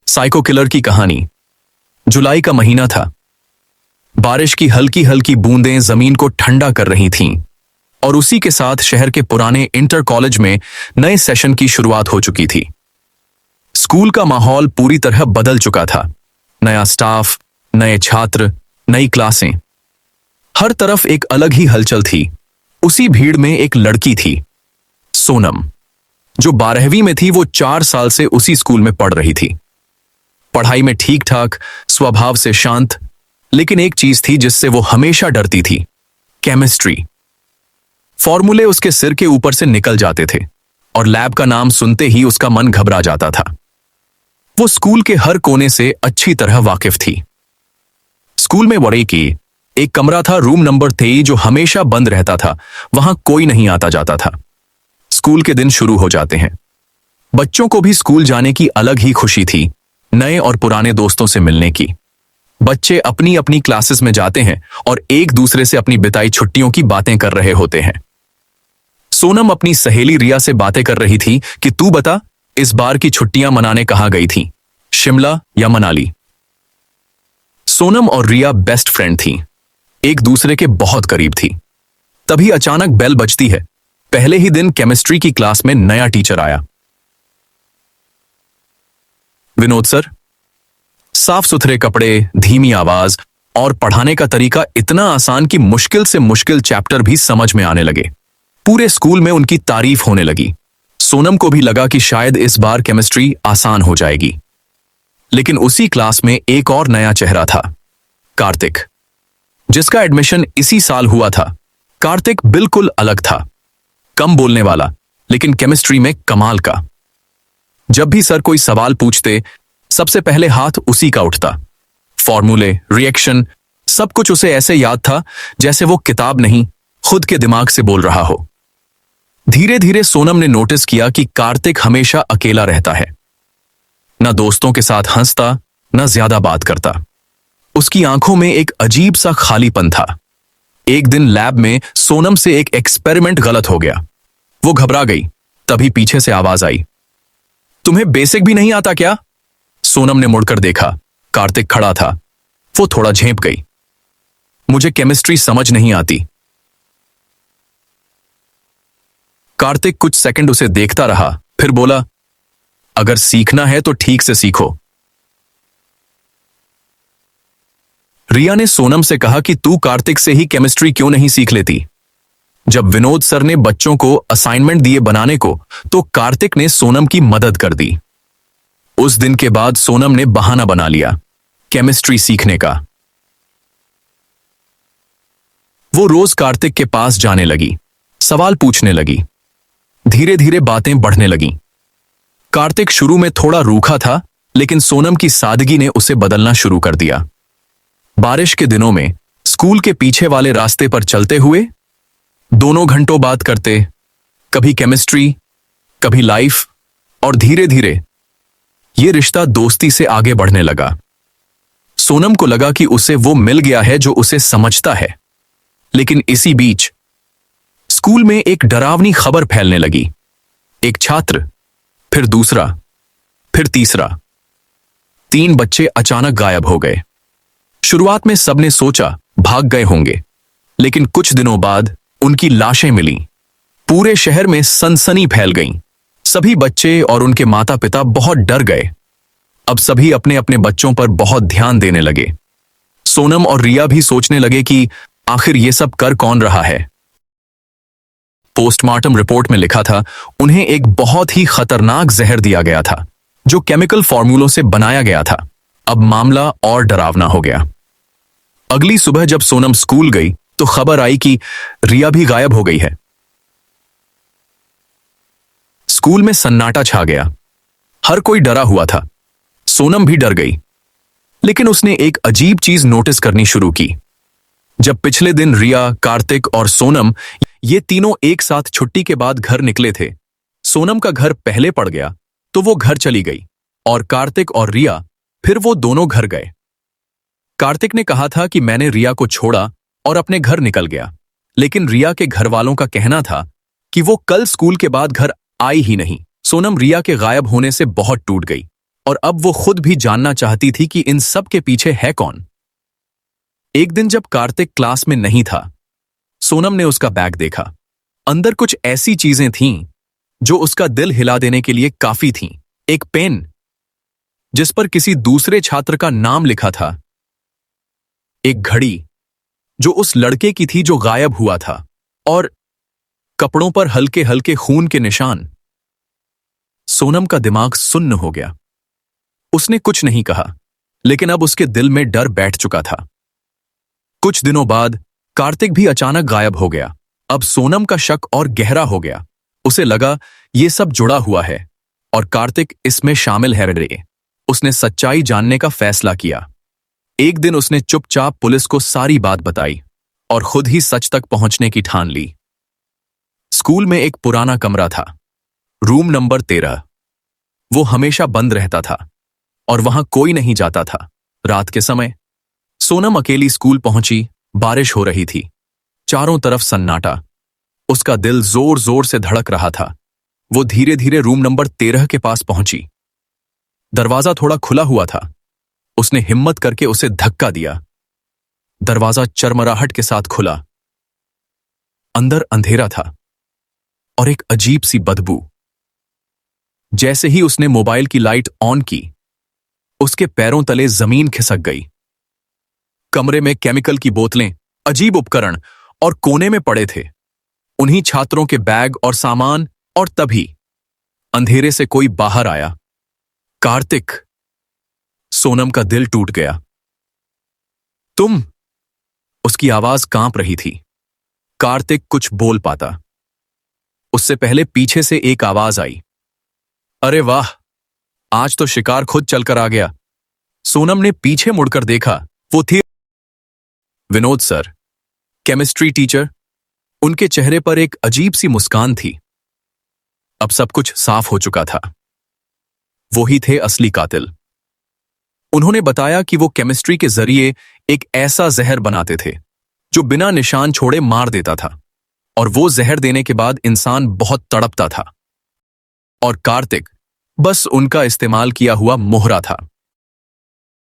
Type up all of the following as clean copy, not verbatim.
Psycho killer की कहानी। जुलाई का महीना था। बारिश की हल्की हल्की बूंदें जमीन को ठंडा कर रही थीं और उसी के साथ शहर के पुराने इंटर कॉलेज में नए सेशन की शुरुआत हो चुकी थी। स्कूल का माहौल पूरी तरह बदल चुका था। नया स्टाफ, नए छात्र, नई क्लासें, हर तरफ एक अलग ही हलचल थी। उसी भीड़ में एक लड़की थी, सोनम, जो 12वीं में थी। वो 4 साल से उसी स्कूल में पढ़ रही थी। पढ़ाई में ठीक ठाक, स्वभाव से शांत, लेकिन एक चीज थी जिससे वो हमेशा डरती थी, केमिस्ट्री। फॉर्मूले उसके सिर के ऊपर से निकल जाते थे और लैब का नाम सुनते ही उसका मन घबरा जाता था। वो स्कूल के हर कोने से अच्छी तरह वाकिफ थी। स्कूल में वड़े की एक कमरा था, रूम नंबर 23, जो हमेशा बंद रहता था। वहां कोई नहीं आता जाता था। स्कूल के दिन शुरू हो जाते हैं। बच्चों को भी स्कूल जाने की अलग ही खुशी थी, नए और पुराने दोस्तों से मिलने की। बच्चे अपनी अपनी क्लासेस में जाते हैं और एक दूसरे से अपनी बिताई छुट्टियों की बातें कर रहे होते हैं। सोनम अपनी सहेली रिया से बातें कर रही थी कि तू बता, इस बार की छुट्टियां मनाने कहां गई थी, शिमला या मनाली। सोनम और रिया बेस्ट फ्रेंड थी, एक दूसरे के बहुत करीब थी। तभी अचानक बेल बजती है। पहले ही दिन केमिस्ट्री की क्लास में नया टीचर आया, विनोद सर। साफ सुथरे कपड़े, धीमी आवाज और पढ़ाने का तरीका इतना आसान कि मुश्किल से मुश्किल चैप्टर भी समझ में आने लगे। पूरे स्कूल में उनकी तारीफ होने लगी। सोनम को भी लगा कि शायद इस बार केमिस्ट्री आसान हो जाएगी। लेकिन उसी क्लास में एक और नया चेहरा था, कार्तिक, जिसका एडमिशन इसी साल हुआ था। कार्तिक बिल्कुल अलग था, कम बोलने वाला, लेकिन केमिस्ट्री में कमाल का। जब भी सर कोई सवाल पूछते, सबसे पहले हाथ उसी का उठता। फॉर्मूले, रिएक्शन, सब कुछ उसे ऐसे याद था जैसे वो किताब नहीं, खुद के दिमाग से बोल रहा हो। धीरे धीरे सोनम ने नोटिस किया कि कार्तिक हमेशा अकेला रहता है। न दोस्तों के साथ हंसता, न ज्यादा बात करता। उसकी आंखों में एक अजीब सा खालीपन था। एक दिन लैब में सोनम से एक एक्सपेरिमेंट गलत हो गया। वो घबरा गई। तभी पीछे से आवाज आई, तुम्हें बेसिक भी नहीं आता क्या? सोनम ने मुड़कर देखा, कार्तिक खड़ा था। वो थोड़ा झेंप गई। मुझे केमिस्ट्री समझ नहीं आती। कार्तिक कुछ सेकंड उसे देखता रहा, फिर बोला, अगर सीखना है तो ठीक से सीखो। रिया ने सोनम से कहा कि तू कार्तिक से ही केमिस्ट्री क्यों नहीं सीख लेती। जब विनोद सर ने बच्चों को असाइनमेंट दिए बनाने को, तो कार्तिक ने सोनम की मदद कर दी। उस दिन के बाद सोनम ने बहाना बना लिया केमिस्ट्री सीखने का। वो रोज कार्तिक के पास जाने लगी, सवाल पूछने लगी। धीरे धीरे बातें बढ़ने लगीं। कार्तिक शुरू में थोड़ा रूखा था, लेकिन सोनम की सादगी ने उसे बदलना शुरू कर दिया। बारिश के दिनों में स्कूल के पीछे वाले रास्ते पर चलते हुए दोनों घंटों बात करते, कभी केमिस्ट्री, कभी लाइफ, और धीरे धीरे ये रिश्ता दोस्ती से आगे बढ़ने लगा। सोनम को लगा कि उसे वो मिल गया है जो उसे समझता है। लेकिन इसी बीच स्कूल में एक डरावनी खबर फैलने लगी। एक छात्र, फिर दूसरा, फिर तीसरा। 3 बच्चे अचानक गायब हो गए। शुरुआत में सबने सोचा भाग गए होंगे, लेकिन कुछ दिनों बाद उनकी लाशें मिलीं। पूरे शहर में सनसनी फैल गई। सभी बच्चे और उनके माता पिता बहुत डर गए। अब सभी अपने अपने बच्चों पर बहुत ध्यान देने लगे। सोनम और रिया भी सोचने लगे कि आखिर ये सब कर कौन रहा है। पोस्टमार्टम रिपोर्ट में लिखा था, उन्हें एक बहुत ही खतरनाक जहर दिया गया था, जो केमिकल फॉर्मूलों से बनाया गया था। अब मामला और डरावना हो गया। अगली सुबह जब सोनम स्कूल गई, तो खबर आई कि रिया भी गायब हो गई है। स्कूल में सन्नाटा छा गया। हर कोई डरा हुआ था। सोनम भी डर गई। लेकिन उसने एक अजीब चीज नोटिस करनी शुरू की। जब पिछले दिन रिया, कार्तिक और सोनम, ये तीनों एक साथ छुट्टी के बाद घर निकले थे, सोनम का घर पहले पड़ गया तो वो घर चली गई, और कार्तिक और रिया, फिर वो दोनों घर गए। कार्तिक ने कहा था कि मैंने रिया को छोड़ा और अपने घर निकल गया, लेकिन रिया के घर वालों का कहना था कि वो कल स्कूल के बाद घर आई ही नहीं। सोनम रिया के गायब होने से बहुत टूट गई और अब वो खुद भी जानना चाहती थी कि इन सब के पीछे है कौन। एक दिन जब कार्तिक क्लास में नहीं था, सोनम ने उसका बैग देखा। अंदर कुछ ऐसी चीजें थीं जो उसका दिल हिला देने के लिए काफी थीं। एक पेन जिस पर किसी दूसरे छात्र का नाम लिखा था, एक घड़ी जो उस लड़के की थी जो गायब हुआ था, और कपड़ों पर हल्के हल्के खून के निशान। सोनम का दिमाग सुन्न हो गया। उसने कुछ नहीं कहा, लेकिन अब उसके दिल में डर बैठ चुका था। कुछ दिनों बाद कार्तिक भी अचानक गायब हो गया। अब सोनम का शक और गहरा हो गया। उसे लगा ये सब जुड़ा हुआ है और कार्तिक इसमें शामिल है रे। उसने सच्चाई जानने का फैसला किया। एक दिन उसने चुपचाप पुलिस को सारी बात बताई और खुद ही सच तक पहुंचने की ठान ली। स्कूल में एक पुराना कमरा था, रूम नंबर 13। वो हमेशा बंद रहता था और वहां कोई नहीं जाता था। रात के समय सोनम अकेली स्कूल पहुंची। बारिश हो रही थी, चारों तरफ सन्नाटा। उसका दिल जोर जोर से धड़क रहा था। वो धीरे धीरे रूम नंबर 13 के पास पहुंची। दरवाजा थोड़ा खुला हुआ था। उसने हिम्मत करके उसे धक्का दिया। दरवाजा चरमराहट के साथ खुला। अंदर अंधेरा था और एक अजीब सी बदबू। जैसे ही उसने मोबाइल की लाइट ऑन की, उसके पैरों तले जमीन खिसक गई। कमरे में केमिकल की बोतलें, अजीब उपकरण और कोने में पड़े थे उन्हीं छात्रों के बैग और सामान। और तभी अंधेरे से कोई बाहर आया। कार्तिक। सोनम का दिल टूट गया। तुम? उसकी आवाज कांप रही थी। कार्तिक कुछ बोल पाता उससे पहले पीछे से एक आवाज आई, अरे वाह, आज तो शिकार खुद चलकर आ गया। सोनम ने पीछे मुड़कर देखा। वो थे विनोद सर, केमिस्ट्री टीचर। उनके चेहरे पर एक अजीब सी मुस्कान थी। अब सब कुछ साफ हो चुका था। वो ही थे असली कातिल। उन्होंने बताया कि वो केमिस्ट्री के जरिए एक ऐसा जहर बनाते थे जो बिना निशान छोड़े मार देता था, और वो जहर देने के बाद इंसान बहुत तड़पता था। और कार्तिक बस उनका इस्तेमाल किया हुआ मोहरा था।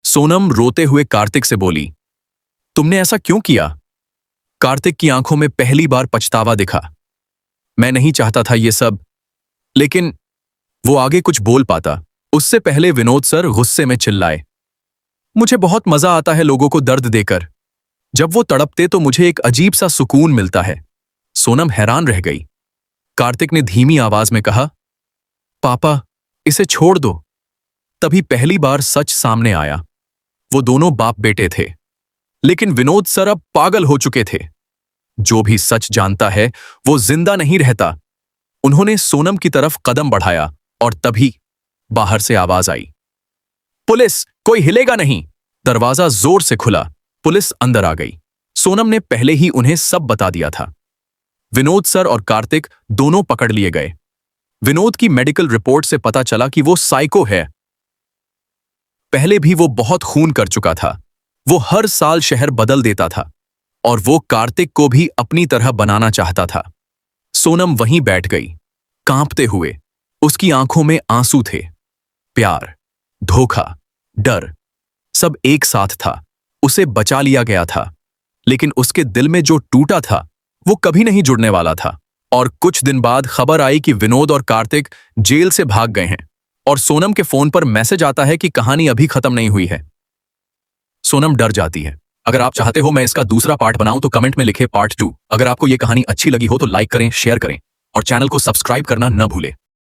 सोनम रोते हुए कार्तिक से बोली, तुमने ऐसा क्यों किया? कार्तिक की आंखों में पहली बार पछतावा दिखा। मैं नहीं चाहता था ये सब। लेकिन वो आगे कुछ बोल पाता उससे पहले विनोद सर गुस्से में चिल्लाए, मुझे बहुत मजा आता है लोगों को दर्द देकर। जब वो तड़पते तो मुझे एक अजीब सा सुकून मिलता है। सोनम हैरान रह गई। कार्तिक ने धीमी आवाज में कहा, पापा, इसे छोड़ दो। तभी पहली बार सच सामने आया। वो दोनों बाप बेटे थे, लेकिन विनोद सर अब पागल हो चुके थे। जो भी सच जानता है वो जिंदा नहीं रहता। उन्होंने सोनम की तरफ कदम बढ़ाया और तभी बाहर से आवाज आई, पुलिस, कोई हिलेगा नहीं। दरवाजा जोर से खुला। पुलिस अंदर आ गई। सोनम ने पहले ही उन्हें सब बता दिया था। विनोद सर और कार्तिक दोनों पकड़ लिए गए। विनोद की मेडिकल रिपोर्ट से पता चला कि वो साइको है। पहले भी वो बहुत खून कर चुका था। वो हर साल शहर बदल देता था और वो कार्तिक को भी अपनी तरह बनाना चाहता था। सोनम वहीं बैठ गई, कांपते हुए। उसकी आंखों में आंसू थे। प्यार, धोखा, डर, सब एक साथ था। उसे बचा लिया गया था, लेकिन उसके दिल में जो टूटा था वो कभी नहीं जुड़ने वाला था। और कुछ दिन बाद खबर आई कि विनोद और कार्तिक जेल से भाग गए हैं और सोनम के फोन पर मैसेज आता है कि कहानी अभी खत्म नहीं हुई है। सोनम डर जाती है। अगर आप चाहते हो मैं इसका दूसरा पार्ट बनाऊं तो कमेंट में लिखे पार्ट 2। अगर आपको यह कहानी अच्छी लगी हो तो लाइक करें, शेयर करें और चैनल को सब्सक्राइब करना न भूलें।